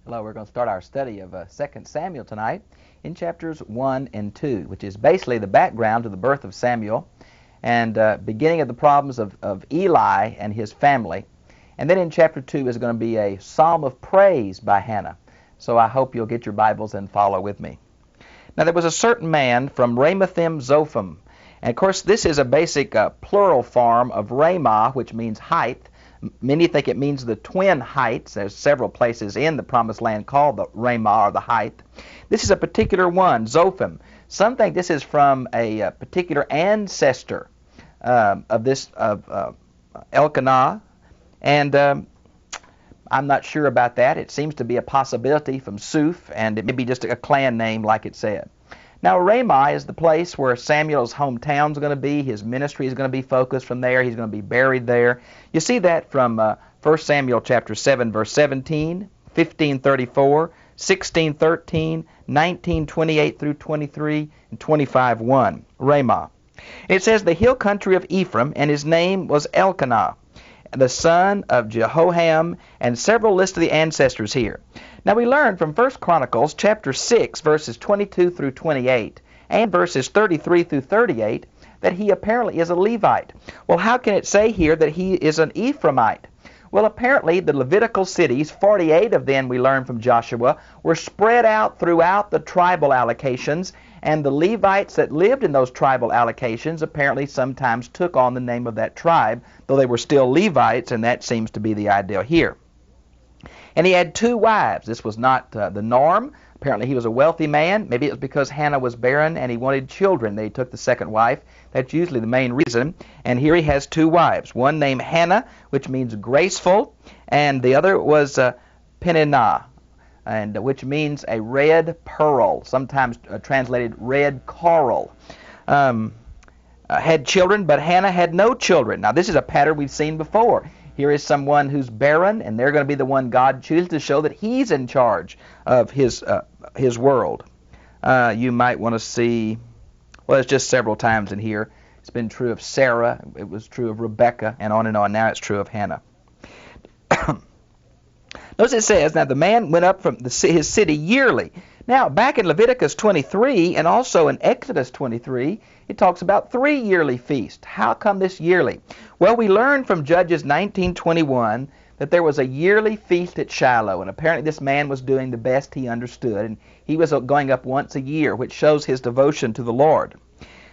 Hello, we're going to start our study of 2 Samuel tonight in chapters 1 and 2, which is basically the background to the birth of Samuel and beginning of the problems of Eli and his family. And then in chapter 2 is going to be a psalm of praise by Hannah. So I hope you'll get your Bibles and follow with me. Now there was a certain man from Ramathim Zophim. And of course this is a basic plural form of Ramah, which means height. Many think it means the twin heights. There's several places in the Promised Land called the Ramah or the height. This is a particular one, Zophim. Some think this is from a particular ancestor of Elkanah, and I'm not sure about that. It seems to be a possibility from Suf, and it may be just a clan name like it said. Now, Ramah is the place where Samuel's hometown is going to be. His ministry is going to be focused from there. He's going to be buried there. You see that from 1 Samuel chapter 7, verse 17, 15:34, 16:13, 19:28 through 23, and 25:1, Ramah. It says, the hill country of Ephraim, and his name was Elkanah, the son of Jehoham, and several list of the ancestors here. Now we learn from 1 Chronicles chapter 6, verses 22 through 28, and verses 33 through 38, that he apparently is a Levite. Well, how can it say here that he is an Ephraimite? Well, apparently the Levitical cities, 48 of them we learn from Joshua, were spread out throughout the tribal allocations, and the Levites that lived in those tribal allocations apparently sometimes took on the name of that tribe, though they were still Levites, and that seems to be the ideal here. And he had 2 wives. This was not the norm. Apparently he was a wealthy man. Maybe it was because Hannah was barren and he wanted children that he took the second wife. That's usually the main reason. And here he has 2 wives. One named Hannah, which means graceful, and the other was Peninnah, and which means a red pearl, sometimes translated red coral. Had children, but Hannah had no children. Now this is a pattern we've seen before. Here is someone who's barren, and they're going to be the one God chooses to show that he's in charge of his world. You might want to see, well, it's just several times in here. It's been true of Sarah, it was true of Rebecca, and on. Now it's true of Hannah. Notice it says, now the man went up from his city yearly. Now, back in Leviticus 23 and also in Exodus 23, it talks about 3 yearly feasts. How come this yearly? Well, we learned from Judges 19:21 that there was a yearly feast at Shiloh, and apparently this man was doing the best he understood, and he was going up once a year, which shows his devotion to the Lord,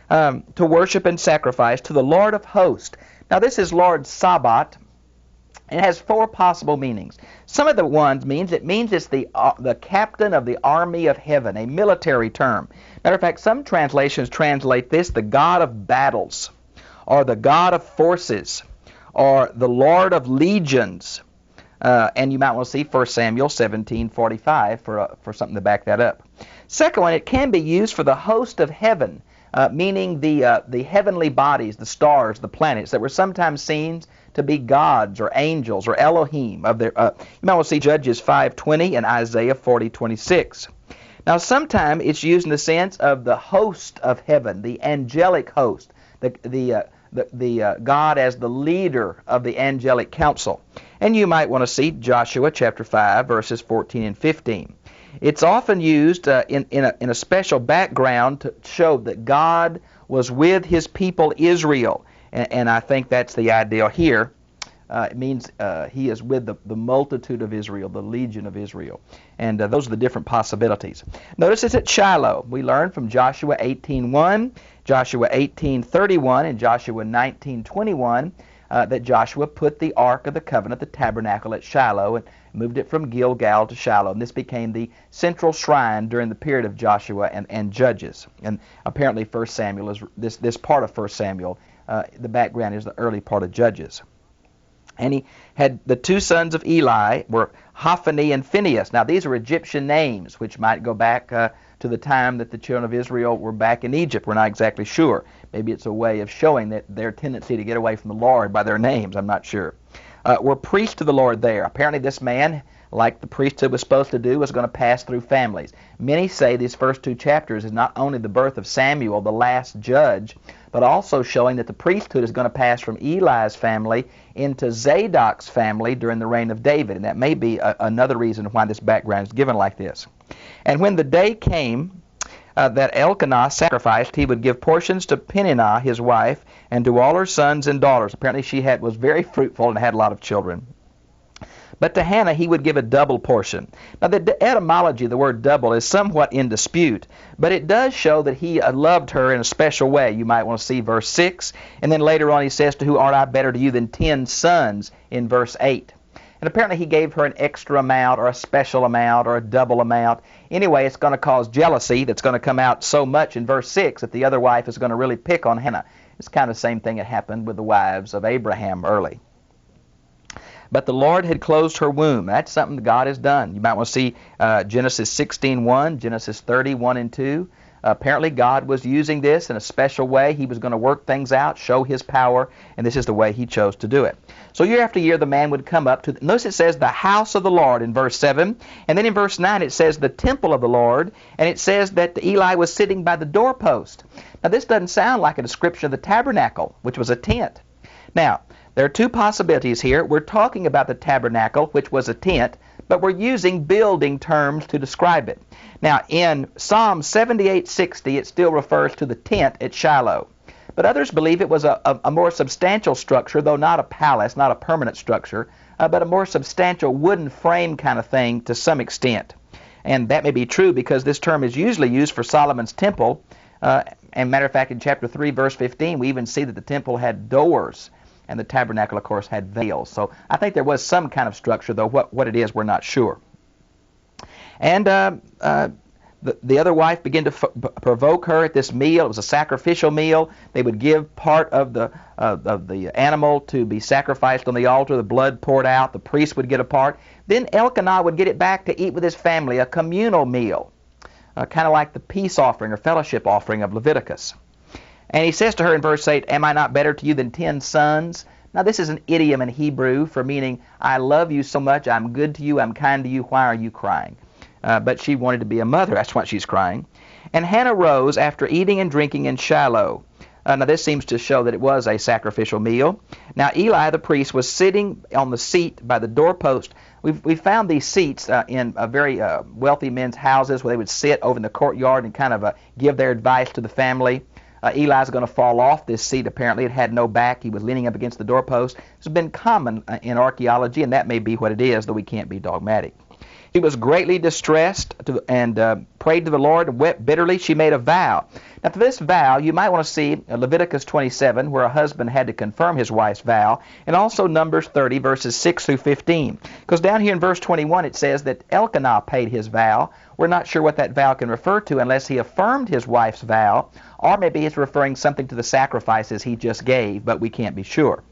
to worship and sacrifice to the Lord of hosts. Now, this is Lord Sahabat. It has 4 possible meanings. Some of the ones means it's the captain of the army of heaven, a military term. Matter of fact, some translations translate this the God of battles, or the God of forces, or the Lord of legions. And you might want to see 1 Samuel 17:45 for something to back that up. Second one, it can be used for the host of heaven, meaning the heavenly bodies, the stars, the planets that were sometimes seen to be gods or angels or Elohim. You might want to see Judges 5:20 and Isaiah 40:26. Now, sometimes it's used in the sense of the host of heaven, the angelic host, the God as the leader of the angelic council. And you might want to see Joshua chapter 5, verses 14 and 15. It's often used in a special background to show that God was with his people Israel. And I think that's the ideal here. It means he is with the multitude of Israel, the legion of Israel. And those are the different possibilities. Notice it's at Shiloh. We learned from Joshua 18:1, Joshua 18:31, and Joshua 19:21 that Joshua put the Ark of the Covenant, the tabernacle, at Shiloh and moved it from Gilgal to Shiloh. And this became the central shrine during the period of Joshua and Judges. And apparently 1 Samuel is this part of 1 Samuel. The background is the early part of Judges. And he had the 2 sons of Eli were Hophni and Phinehas. Now these are Egyptian names, which might go back to the time that the children of Israel were back in Egypt. We're not exactly sure. Maybe it's a way of showing that their tendency to get away from the Lord by their names. I'm not sure. Were priests to the Lord there. Apparently this man, like the priesthood was supposed to do, was going to pass through families. Many say these first 2 chapters is not only the birth of Samuel, the last judge, but also showing that the priesthood is going to pass from Eli's family into Zadok's family during the reign of David. And that may be another reason why this background is given like this. And when the day came that Elkanah sacrificed, he would give portions to Peninnah, his wife, and to all her sons and daughters. Apparently she was very fruitful and had a lot of children. But to Hannah he would give a double portion. Now the etymology of the word double is somewhat in dispute, but it does show that he loved her in a special way. You might want to see verse 6, and then later on he says, to who art I better to you than 10 sons in verse 8. And apparently he gave her an extra amount or a special amount or a double amount. Anyway, it's going to cause jealousy that's going to come out so much in verse 6 that the other wife is going to really pick on Hannah. It's kind of the same thing that happened with the wives of Abraham early. But the Lord had closed her womb. That's something that God has done. You might want to see Genesis 16:1, Genesis 30:1 and 2. Apparently God was using this in a special way. He was going to work things out, show his power, and this is the way he chose to do it. So year after year the man would come up to, notice it says the house of the Lord in verse 7, and then in verse 9 it says the temple of the Lord, and it says that Eli was sitting by the doorpost. Now this doesn't sound like a description of the tabernacle, which was a tent. Now, there are 2 possibilities here. We're talking about the tabernacle, which was a tent, but we're using building terms to describe it. Now, in Psalm 78:60, it still refers to the tent at Shiloh. But others believe it was a more substantial structure, though not a palace, not a permanent structure, but a more substantial wooden frame kind of thing to some extent. And that may be true because this term is usually used for Solomon's temple. And matter of fact, in chapter 3, verse 15, we even see that the temple had doors. And the tabernacle, of course, had veils. So I think there was some kind of structure, though what it is, we're not sure. And the other wife began to provoke her at this meal. It was a sacrificial meal. They would give part of the animal to be sacrificed on the altar, the blood poured out, the priest would get a part. Then Elkanah would get it back to eat with his family, a communal meal, kind of like the peace offering or fellowship offering of Leviticus. And he says to her in verse 8, am I not better to you than 10 sons? Now this is an idiom in Hebrew for meaning, I love you so much, I'm good to you, I'm kind to you, why are you crying? But she wanted to be a mother, that's why she's crying. And Hannah rose after eating and drinking in Shiloh. Now this seems to show that it was a sacrificial meal. Now Eli the priest was sitting on the seat by the doorpost. We found these seats in very wealthy men's houses where they would sit over in the courtyard and kind of give their advice to the family. Eli's going to fall off this seat, apparently. It had no back. He was leaning up against the doorpost. It's been common in archaeology, and that may be what it is, though we can't be dogmatic. She was greatly distressed and prayed to the Lord and wept bitterly. She made a vow. Now, for this vow, you might want to see Leviticus 27, where a husband had to confirm his wife's vow, and also Numbers 30, verses 6 through 15. Because down here in verse 21, it says that Elkanah paid his vow. We're not sure what that vow can refer to unless he affirmed his wife's vow, or maybe it's referring something to the sacrifices he just gave, but we can't be sure.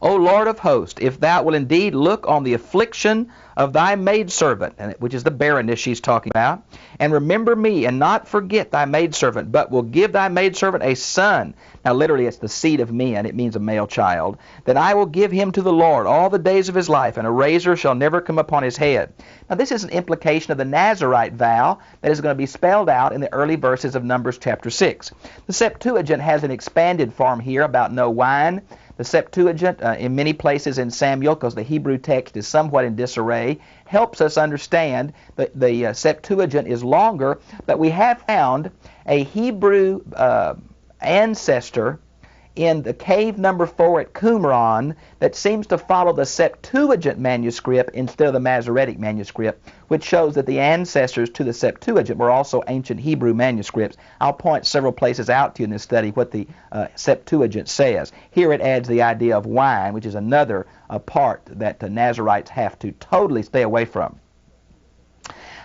O Lord of hosts, if thou wilt indeed look on the affliction of thy maidservant, which is the barrenness she's talking about, and remember me, and not forget thy maidservant, but will give thy maidservant a son. Now literally it's the seed of men, it means a male child. Then I will give him to the Lord all the days of his life, and a razor shall never come upon his head. Now this is an implication of the Nazirite vow that is going to be spelled out in the early verses of Numbers chapter 6. The Septuagint has an expanded form here about no wine. The Septuagint, in many places in Samuel, because the Hebrew text is somewhat in disarray, helps us understand that the Septuagint is longer, but we have found a Hebrew ancestor in the cave number 4 at Qumran that seems to follow the Septuagint manuscript instead of the Masoretic manuscript, which shows that the ancestors to the Septuagint were also ancient Hebrew manuscripts. I'll point several places out to you in this study what the Septuagint says. Here it adds the idea of wine, which is another part that the Nazirites have to totally stay away from.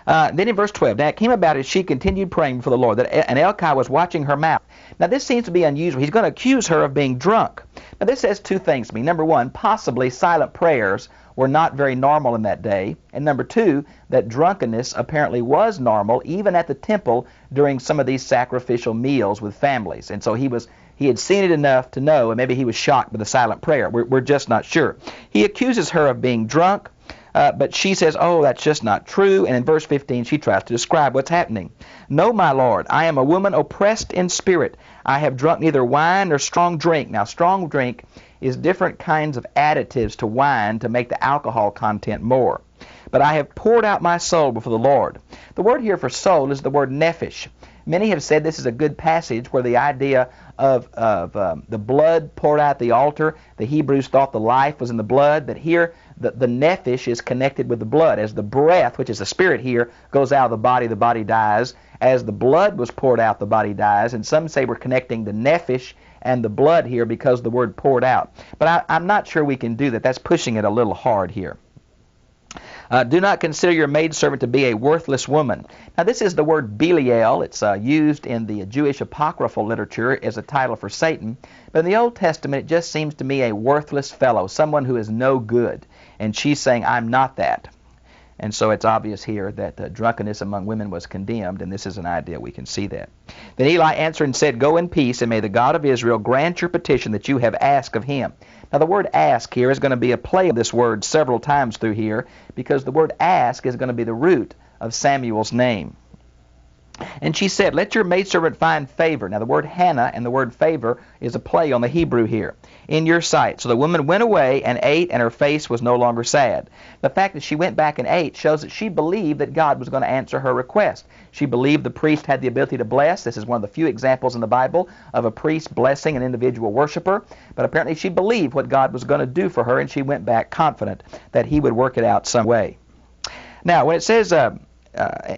Then in verse 12, now it came about as she continued praying for the Lord, and Elkanah was watching her mouth. Now this seems to be unusual. He's going to accuse her of being drunk. Now this says 2 things to me. Number 1, possibly silent prayers were not very normal in that day. And number 2, that drunkenness apparently was normal even at the temple during some of these sacrificial meals with families. And so he had seen it enough to know, and maybe he was shocked by the silent prayer. We're just not sure. He accuses her of being drunk. But she says, oh, that's just not true. And in verse 15, she tries to describe what's happening. No, my Lord, I am a woman oppressed in spirit. I have drunk neither wine nor strong drink. Now, strong drink is different kinds of additives to wine to make the alcohol content more. But I have poured out my soul before the Lord. The word here for soul is the word nephesh. Many have said this is a good passage where the idea of the blood poured out at the altar, the Hebrews thought the life was in the blood, but here the nephesh is connected with the blood. As the breath, which is the spirit here, goes out of the body dies. As the blood was poured out, the body dies. And some say we're connecting the nephesh and the blood here because the word poured out. But I'm not sure we can do that. That's pushing it a little hard here. Do not consider your maidservant to be a worthless woman. Now, this is the word Belial. It's used in the Jewish apocryphal literature as a title for Satan. But in the Old Testament, it just seems to me a worthless fellow, someone who is no good. And she's saying, I'm not that. And so it's obvious here that drunkenness among women was condemned, and this is an idea we can see that. Then Eli answered and said, Go in peace, and may the God of Israel grant your petition that you have asked of him. Now the word ask here is going to be a play of this word several times through here, because the word ask is going to be the root of Samuel's name. And she said, Let your maidservant find favor. Now the word Hannah and the word favor is a play on the Hebrew here. In your sight. So the woman went away and ate, and her face was no longer sad. The fact that she went back and ate shows that she believed that God was going to answer her request. She believed the priest had the ability to bless. This is one of the few examples in the Bible of a priest blessing an individual worshiper. But apparently she believed what God was going to do for her, and she went back confident that he would work it out some way. Now, when it says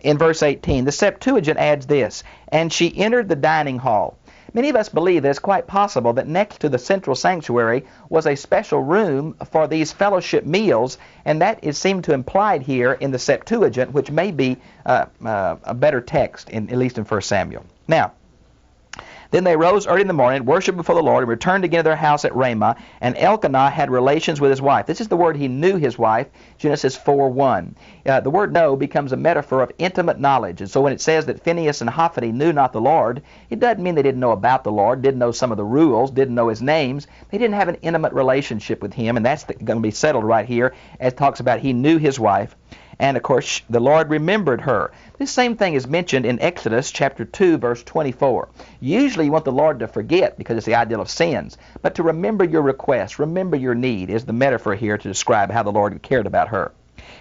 in verse 18, the Septuagint adds this, and she entered the dining hall. Many of us believe that it's quite possible that next to the central sanctuary was a special room for these fellowship meals, and that is seemed to implied here in the Septuagint, which may be a better text, at least in 1 Samuel. Now, then they rose early in the morning, worshipped before the Lord, and returned again to their house at Ramah. And Elkanah had relations with his wife. This is the word he knew his wife, Genesis 4:1. The word know becomes a metaphor of intimate knowledge. And so when it says that Phinehas and Hophni knew not the Lord, it doesn't mean they didn't know about the Lord, didn't know some of the rules, didn't know his names. They didn't have an intimate relationship with him, and that's going to be settled right here as it talks about he knew his wife. And, of course, the Lord remembered her. This same thing is mentioned in Exodus chapter 2, verse 24. Usually you want the Lord to forget because it's the ideal of sins. But to remember your request, remember your need, is the metaphor here to describe how the Lord cared about her.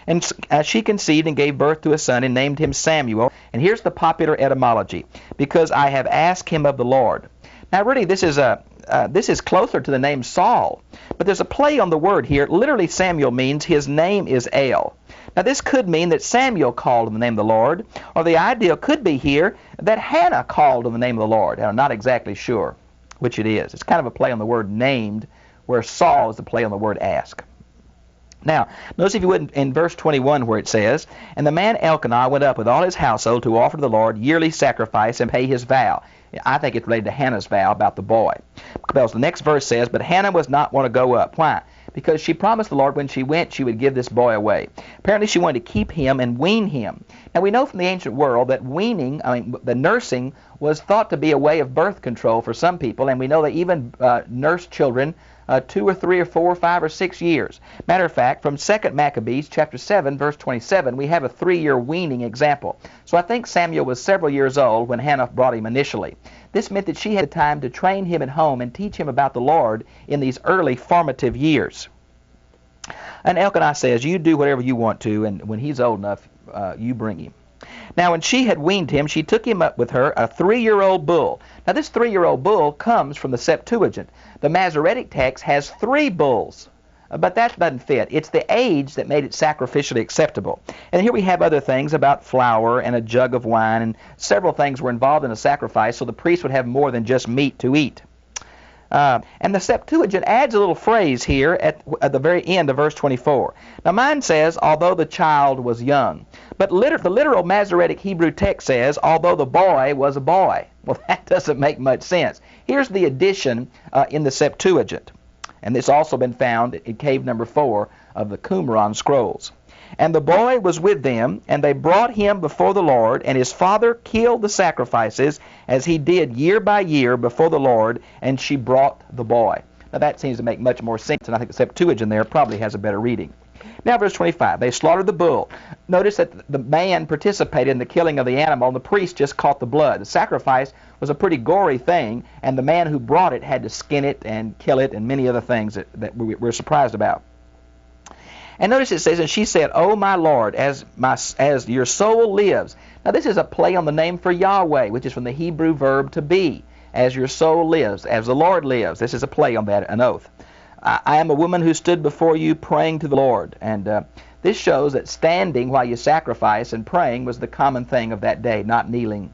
And she conceived and gave birth to a son and named him Samuel. And here's the popular etymology. Because I have asked him of the Lord. Now, really, this is closer to the name Saul. But there's a play on the word here. Literally, Samuel means his name is El. Now, this could mean that Samuel called in the name of the Lord, or the idea could be here that Hannah called in the name of the Lord. I'm not exactly sure which it is. It's kind of a play on the word named, where Saul is the play on the word ask. Now, notice if you would in verse 21 where it says, And the man Elkanah went up with all his household to offer to the Lord yearly sacrifice and pay his vow. I think it's related to Hannah's vow about the boy. Because the next verse says, But Hannah was not want to go up. Why? Because she promised the Lord when she went she would give this boy away. Apparently she wanted to keep him and wean him. Now we know from the ancient world that the nursing was thought to be a way of birth control for some people, and we know they even nursed children 2 or 3 or 4 or 5 or 6 years. Matter of fact, from 2 Maccabees chapter 7, verse 27, we have a 3-year weaning example. So I think Samuel was several years old when Hannah brought him initially. This meant that she had time to train him at home and teach him about the Lord in these early formative years. And Elkanah says, You do whatever you want to, and when he's old enough, you bring him. Now, when she had weaned him, she took him up with her a 3-year-old bull. Now, this 3-year-old bull comes from the Septuagint. The Masoretic text has 3 bulls, but that doesn't fit. It's the age that made it sacrificially acceptable. And here we have other things about flour and a jug of wine, and several things were involved in a sacrifice, so the priest would have more than just meat to eat. And the Septuagint adds a little phrase here at the very end of verse 24. Now mine says, although the child was young. But the literal Masoretic Hebrew text says, although the boy was a boy. Well, that doesn't make much sense. Here's the addition in the Septuagint. And this also been found in cave number 4 of the Qumran scrolls. And the boy was with them, and they brought him before the Lord, and his father killed the sacrifices, as he did year by year before the Lord, and she brought the boy. Now that seems to make much more sense, and I think the Septuagint there probably has a better reading. Now verse 25, they slaughtered the bull. Notice that the man participated in the killing of the animal, and the priest just caught the blood. The sacrifice was a pretty gory thing, and the man who brought it had to skin it and kill it and many other things that we're surprised about. And notice it says, and she said, "O my Lord, as your soul lives." Now this is a play on the name for Yahweh, which is from the Hebrew verb to be. As your soul lives, as the Lord lives. This is a play on that, an oath. I am a woman who stood before you praying to the Lord. And this shows that standing while you sacrifice and praying was the common thing of that day, not kneeling.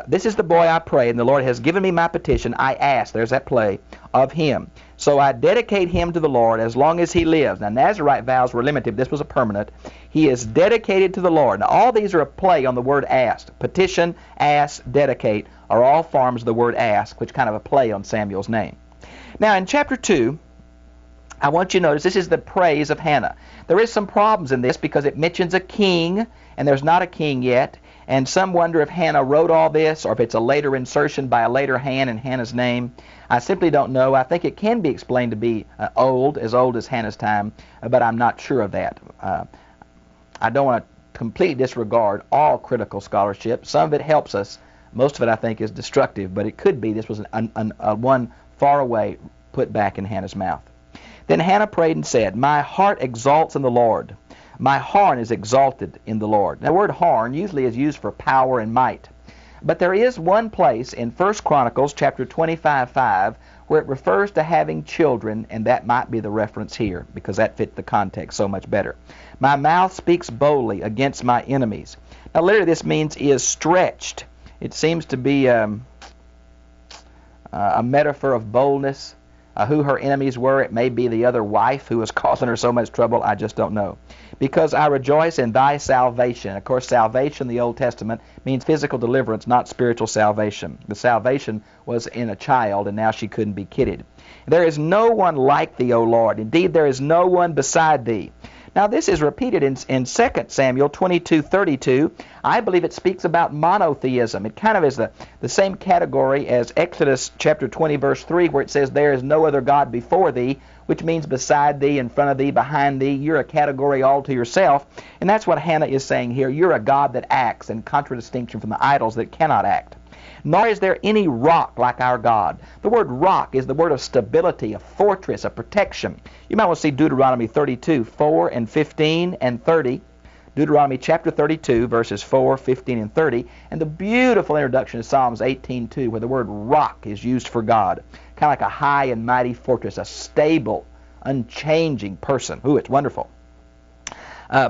This is the boy I prayed, and the Lord has given me my petition. I asked, there's that play, of him. So I dedicate him to the Lord as long as he lives. Now, Nazirite vows were limited. This was a permanent. He is dedicated to the Lord. Now, all these are a play on the word asked. Petition, ask, dedicate are all forms of the word ask, which kind of a play on Samuel's name. Now, in chapter 2, I want you to notice this is the praise of Hannah. There is some problems in this because it mentions a king, and there's not a king yet. And some wonder if Hannah wrote all this or if it's a later insertion by a later hand in Hannah's name. I simply don't know. I think it can be explained to be old as Hannah's time, but I'm not sure of that. I don't want to completely disregard all critical scholarship. Some of it helps us. Most of it, I think, is destructive, but it could be this was one far away put back in Hannah's mouth. Then Hannah prayed and said, "My heart exalts in the Lord. My horn is exalted in the Lord." Now, the word horn usually is used for power and might. But there is one place in 1 Chronicles chapter 25:5 where it refers to having children, and that might be the reference here because that fits the context so much better. My mouth speaks boldly against my enemies. Now, literally this means is stretched. It seems to be a metaphor of boldness. Who her enemies were, it may be the other wife who was causing her so much trouble. I just don't know. Because I rejoice in thy salvation. Of course, salvation in the Old Testament means physical deliverance, not spiritual salvation. The salvation was in a child, and now she couldn't be kidded. There is no one like thee, O Lord. Indeed, there is no one beside thee. Now, this is repeated in 2 Samuel 22:32. I believe it speaks about monotheism. It kind of is the same category as Exodus chapter 20, verse 3, where it says, "There is no other God before thee," which means beside thee, in front of thee, behind thee. You're a category all to yourself. And that's what Hannah is saying here. You're a God that acts, in contradistinction from the idols that cannot act. Nor is there any rock like our God. The word rock is the word of stability, a fortress, a protection. You might want to see Deuteronomy 32, 4 and 15 and 30. Deuteronomy chapter 32, verses 4, 15, and 30. And the beautiful introduction to Psalms 18:2, where the word rock is used for God. Kind of like a high and mighty fortress, a stable, unchanging person. Ooh, it's wonderful.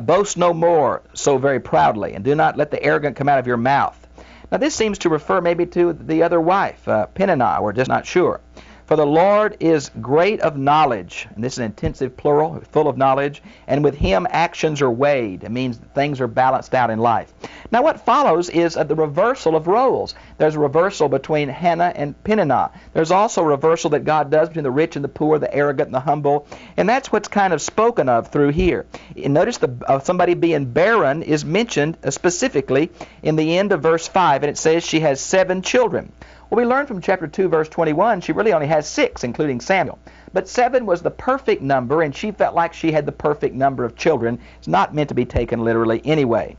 Boast no more so very proudly, and do not let the arrogant come out of your mouth. Now, this seems to refer maybe to the other wife, Peninnah. We're just not sure. For the Lord is great of knowledge, and this is an intensive plural, full of knowledge, and with him actions are weighed. It means that things are balanced out in life. Now, what follows is the reversal of roles. There's a reversal between Hannah and Peninnah. There's also a reversal that God does between the rich and the poor, the arrogant and the humble, and that's what's kind of spoken of through here. And notice somebody being barren is mentioned specifically in the end of verse 5, and it says she has 7 children. Well, we learned from chapter 2, verse 21, she really only has 6, including Samuel. But 7 was the perfect number, and she felt like she had the perfect number of children. It's not meant to be taken literally anyway.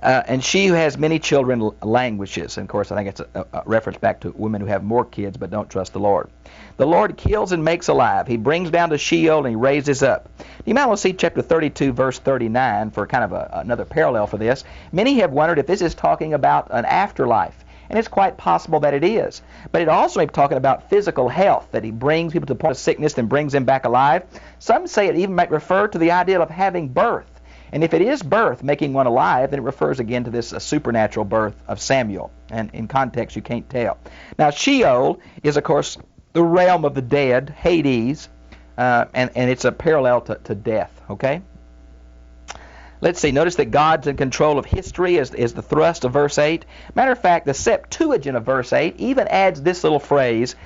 And she who has many children languishes. And, of course, I think it's a reference back to women who have more kids but don't trust the Lord. The Lord kills and makes alive. He brings down to Sheol and he raises up. You might want to see chapter 32, verse 39 for kind of another parallel for this. Many have wondered if this is talking about an afterlife. And it's quite possible that it is. But it also may be talking about physical health, that he brings people to the point of sickness and brings them back alive. Some say it even might refer to the idea of having birth. And if it is birth, making one alive, then it refers again to this supernatural birth of Samuel. And in context, you can't tell. Now, Sheol is, of course, the realm of the dead, Hades, and it's a parallel to death, okay? Let's see, notice that God's in control of history is the thrust of verse 8. Matter of fact, the Septuagint of verse 8 even adds this little phrase,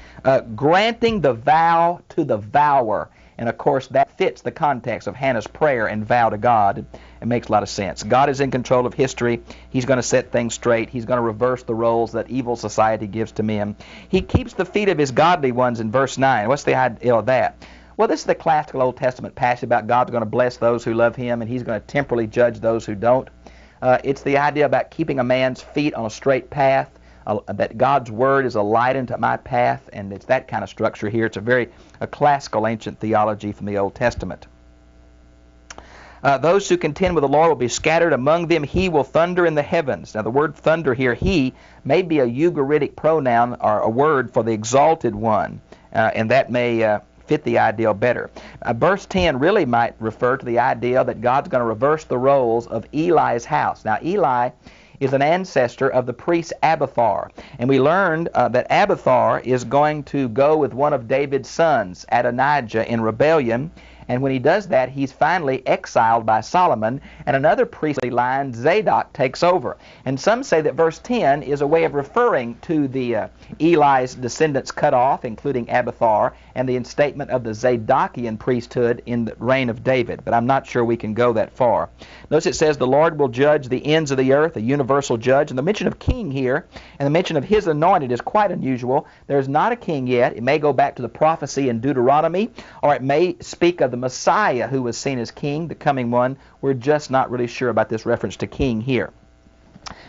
granting the vow to the vower. And, of course, that fits the context of Hannah's prayer and vow to God. It makes a lot of sense. God is in control of history. He's going to set things straight. He's going to reverse the roles that evil society gives to men. He keeps the feet of his godly ones in verse 9. What's the idea of that? Well, this is the classical Old Testament passage about God's going to bless those who love him, and he's going to temporally judge those who don't. It's the idea about keeping a man's feet on a straight path, that God's word is a light unto my path, and it's that kind of structure here. It's a classical ancient theology from the Old Testament. Those who contend with the Lord will be scattered among them. He will thunder in the heavens. Now, the word thunder here, he, may be a Ugaritic pronoun or a word for the exalted one, and that may fit the ideal better. Verse 10 really might refer to the idea that God's going to reverse the roles of Eli's house. Now, Eli is an ancestor of the priest Abiathar, and we learned that Abiathar is going to go with one of David's sons, Adonijah, in rebellion. And when he does that, he's finally exiled by Solomon, and another priestly line, Zadok, takes over. And some say that verse 10 is a way of referring to the Eli's descendants cut off, including Abiathar, and the instatement of the Zadokian priesthood in the reign of David. But I'm not sure we can go that far. Notice it says, the Lord will judge the ends of the earth, a universal judge. And the mention of king here, and the mention of his anointed, is quite unusual. There's not a king yet. It may go back to the prophecy in Deuteronomy, or it may speak of the Messiah who was seen as king, the coming one. We're just not really sure about this reference to king here.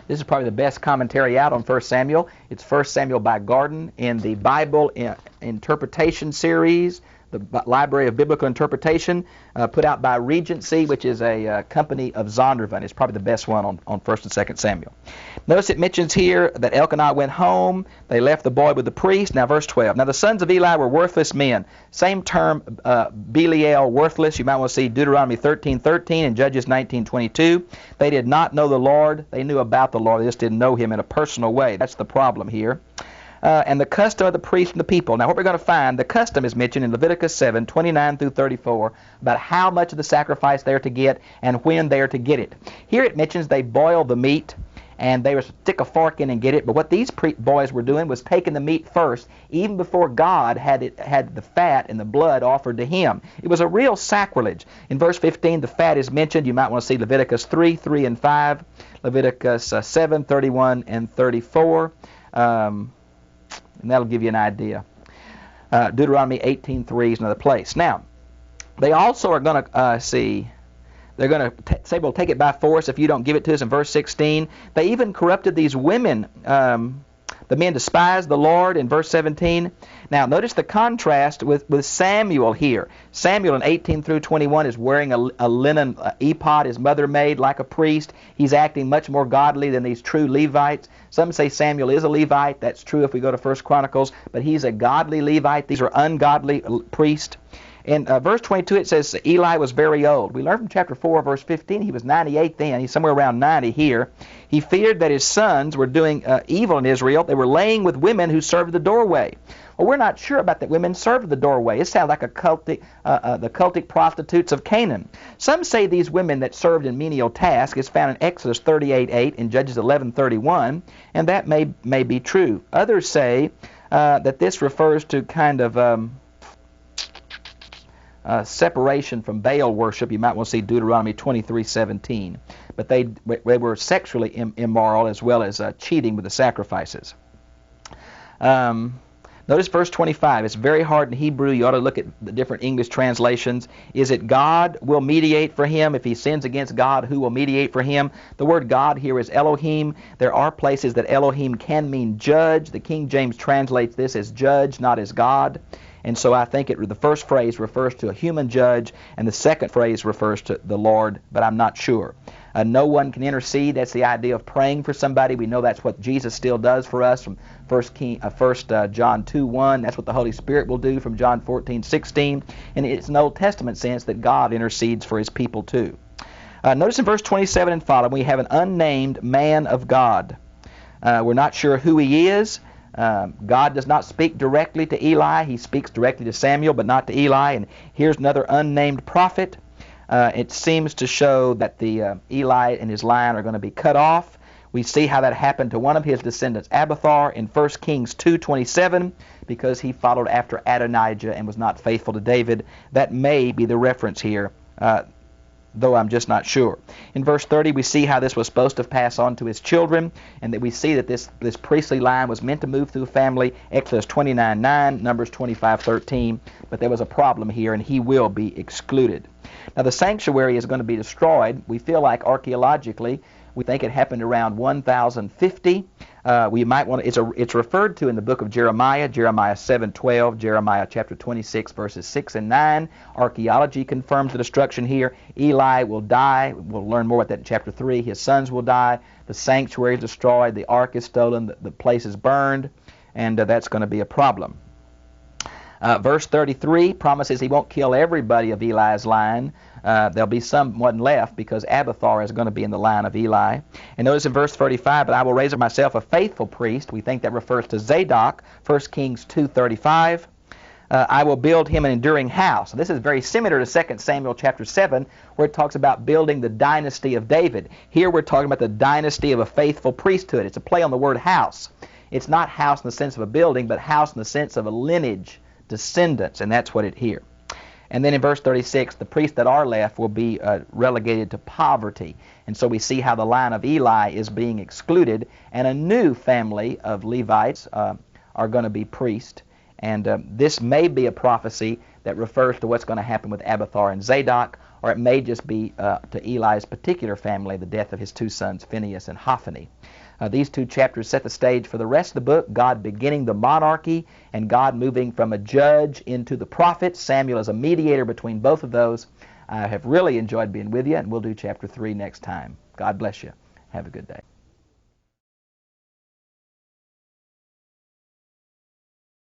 This is probably the best commentary out on 1 Samuel. It's 1 Samuel by Garden in the Bible Interpretation Series, the Library of Biblical Interpretation, put out by Regency, which is a company of Zondervan. It's probably the best one on 1 and 2 Samuel. Notice it mentions here that Elkanah went home. They left the boy with the priest. Now, verse 12. Now, the sons of Eli were worthless men. Same term, Belial, worthless. You might want to see Deuteronomy 13:13 and Judges 19:22. They did not know the Lord. They knew about the Lord. They just didn't know him in a personal way. That's the problem here. And the custom of the priest and the people. Now, what we're going to find, the custom is mentioned in Leviticus 7:29 through 34, about how much of the sacrifice they are to get and when they are to get it. Here it mentions they boil the meat, and they would stick a fork in and get it. But what these boys were doing was taking the meat first, even before God had the fat and the blood offered to him. It was a real sacrilege. In verse 15, the fat is mentioned. You might want to see Leviticus 3 and 5, Leviticus 7:31 and 34. And that'll give you an idea. Deuteronomy 18:3 is another place. Now, they also are going to they're going to say, we'll take it by force if you don't give it to us in verse 16. They even corrupted these women. The men despised the Lord in verse 17. Now, notice the contrast with Samuel here. Samuel in 18 through 21 is wearing a linen ephod his mother made like a priest. He's acting much more godly than these true Levites. Some say Samuel is a Levite. That's true if we go to 1 Chronicles. But he's a godly Levite. These are ungodly priests. In verse 22, it says Eli was very old. We learned from chapter 4, verse 15, he was 98 then. He's somewhere around 90 here. He feared that his sons were doing evil in Israel. They were laying with women who served the doorway. Well, we're not sure about that women served the doorway. It sounds like the cultic prostitutes of Canaan. Some say these women that served in menial tasks is found in Exodus 38:8 and Judges 11:31, and that may be true. Others say that this refers to kind of separation from Baal worship. You might want to see Deuteronomy 23:17. But they were sexually immoral as well as cheating with the sacrifices. Notice verse 25. It's very hard in Hebrew. You ought to look at the different English translations. Is it God will mediate for him? If he sins against God, who will mediate for him? The word God here is Elohim. There are places that Elohim can mean judge. The King James translates this as judge, not as God. And so I think the first phrase refers to a human judge, and the second phrase refers to the Lord, but I'm not sure. No one can intercede. That's the idea of praying for somebody. We know that's what Jesus still does for us from 1 John 2:1. That's what the Holy Spirit will do from John 14:16. And it's an Old Testament sense that God intercedes for his people too. Notice in verse 27 and following, we have an unnamed man of God. We're not sure who he is. God does not speak directly to Eli. He speaks directly to Samuel, but not to Eli. And here's another unnamed prophet. It seems to show that the Eli and his line are going to be cut off. We see how that happened to one of his descendants, Abiathar, in 1 Kings 2:27, because he followed after Adonijah and was not faithful to David. That may be the reference here. though I'm just not sure. In verse 30, we see how this was supposed to pass on to his children, and that we see that this priestly line was meant to move through family. Exodus 29:9, Numbers 25:13, but there was a problem here, and he will be excluded. Now, the sanctuary is going to be destroyed. We feel like archaeologically, we think it happened around 1050. We might want to, it's referred to in the book of Jeremiah, Jeremiah 7:12, Jeremiah chapter 26, verses 6 and 9. Archaeology confirms the destruction here. Eli will die. We'll learn more about that in chapter 3. His sons will die. The sanctuary is destroyed. The ark is stolen. The place is burned. And that's going to be a problem. Verse 33 promises he won't kill everybody of Eli's line. There'll be someone left because Abiathar is going to be in the line of Eli. And notice in verse 35, but I will raise up myself a faithful priest. We think that refers to Zadok, 1 Kings 2:35. I will build him an enduring house. This is very similar to 2 Samuel chapter 7, where it talks about building the dynasty of David. Here we're talking about the dynasty of a faithful priesthood. It's a play on the word house. It's not house in the sense of a building, but house in the sense of a lineage, descendants, and that's what it here. And then in verse 36, the priests that are left will be relegated to poverty. And so we see how the line of Eli is being excluded, and a new family of Levites are going to be priests. And this may be a prophecy that refers to what's going to happen with Abiathar and Zadok, or it may just be to Eli's particular family, the death of his two sons, Phinehas and Hophni. These two chapters set the stage for the rest of the book, God beginning the monarchy and God moving from a judge into the prophet. Samuel is a mediator between both of those. I have really enjoyed being with you, and we'll do chapter 3 next time. God bless you. Have a good day.